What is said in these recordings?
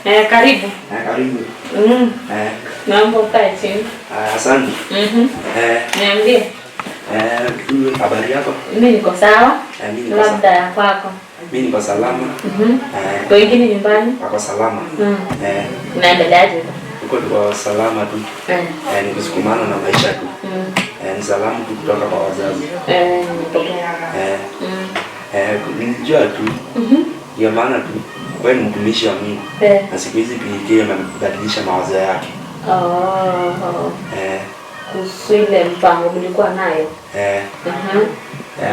Karibu. Karibu. Naomba ukae chini. Asante. Niambie. Habari yako? Mimi niko sawa. Labda ya kwako. Mimi niko salama. Kwa wengine nyumbani? Wako salama. Unaendeleaje? Uko salama tu. Ni kusukumana na maisha tu. Ni salamu tu kutoka kwa wazazi. Nilijua tu. Ndio maana tu wewe ni mtumishi wa Mungu. Na siku hizi pia amebadilisha mawazo yake. Kuhusu ile mpango mlikuwa nayo.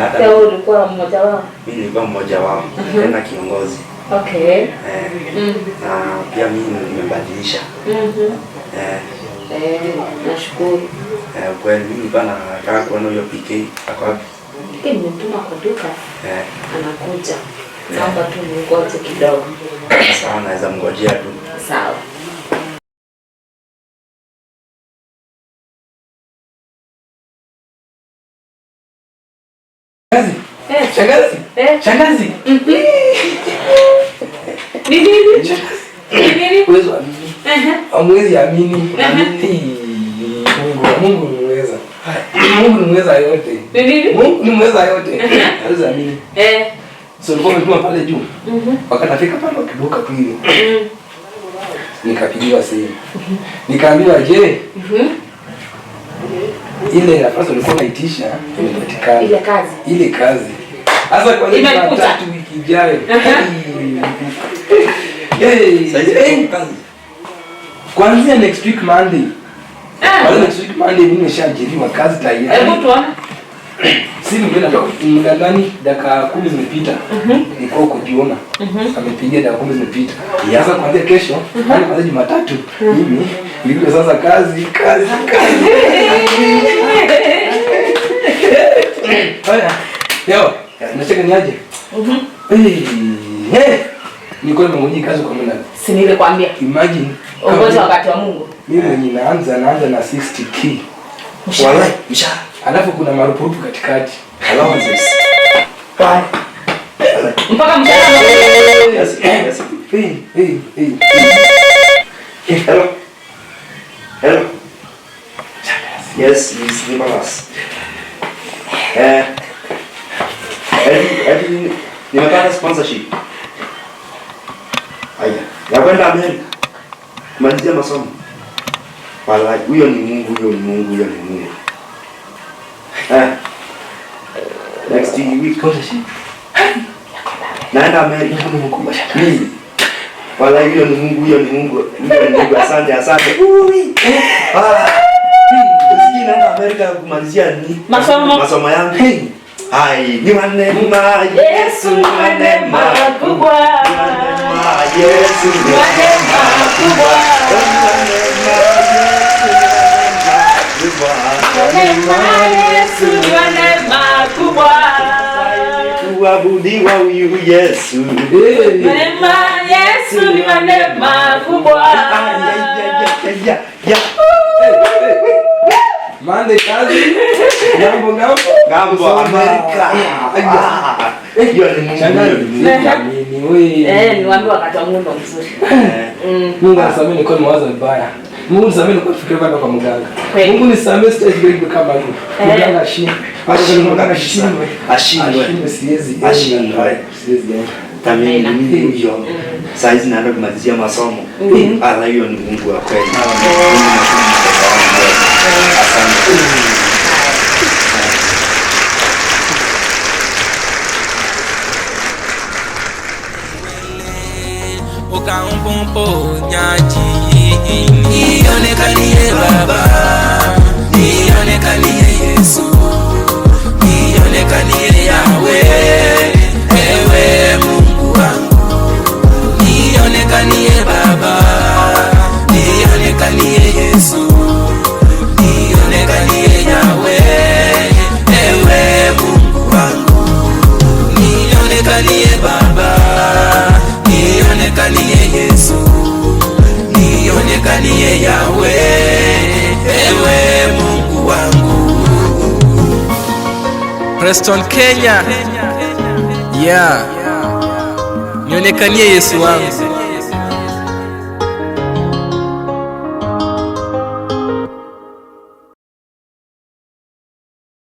Hata wewe ulikuwa mmoja wao? Mimi nilikuwa mmoja wao, tena kiongozi. Okay. Na pia mimi nimebadilisha. Nashukuru. Kweli mimi nilikuwa nataka kuona huyo PK ako wapi? PK nimemtuma kwa duka. Anakuja. Naomba tu ningoje kidogo. Sawa, naweza mngojea tu. Sawa. Shangazi. Shangazi. Nini? Uwezo wa mimi. Amwezi amini. Mungu mweza. Mungu mweza yote. Nini? Mungu ni mweza yote. Uwezo amini. So nilikuwa nimetuma pale juu. Wakati nafika pale wakibuka pili. Nikapigiwa simu. Nikaambiwa je? Ile nafasi ulikuwa unaitisha imepatikana. Ile kazi. Sasa kwa nini 3 wiki ijayo? Kazi. Kuanzia next week Monday. Wala next week Monday mimi nimeshaajiriwa kazi tayari. Hebu tuone. Simu ndio ndani dakika 10 zimepita. Nilikuwa uko jiona. Amepigia dakika 10 zimepita. Sasa kuanzia kesho, kuanzia Jumatatu, mimi nilikuwa sasa kazi. Haya. Leo, unacheka ni aje? Niko nimengoja kazi kwa muda. Si nilikwambia. Imagine. Ongoza wakati wa Mungu. Mimi mwenye naanza na 60k. Wallahi, mshahara. Alafu kuna marupurupu katikati. Allowances. Bye. Mpaka mshahara. Yes. Hello. Yes, Miss Nicholas. Nimepata sponsorship. Aya, ya kwenda Amerika. Kumalizia masomo. Wallahi, huyo ni Mungu. Next week sponsorship. Naenda Amerika. Mimi. Wallahi, huyo ni Mungu. Asante. Naenda Amerika kumalizia ni masomo yangu. Hai, ni neema Yesu, ni neema kubwa. Yesu, ni neema kubwa. Yesu, ni neema kubwa. Kuabudiwa huyu Yesu. Neema Yesu, ni neema kubwa. Mande kazi. Gambo Amerika. Hiyo ni Mungu. Niwaambie wakati wa Mungu mzuri. Mungu anisamehe nilikuwa nimewaza vibaya. Mungu nisamehe nilikuwa nafikiria kwenda kwa mganga. Mungu nisamehe stage break kama hiyo. Mganga ashindwe. Siwezi. Tamini hiyo. Saizi naenda kumalizia masomo. Ala, hiyo ni Mungu wa kweli. Nionekanie Baba, nionekanie Yesu, nionekanie Yahweh, ewe Mungu wangu. Nionekanie Baba, nionekanie Yesu, nionekanie Yahweh, ewe Mungu wangu. Nionekanie Baba, nionekanie Yesu, nionekanie Yahweh, ewe Mungu wangu. Preston Kenya. Yeah. Nionekanie Yesu wangu.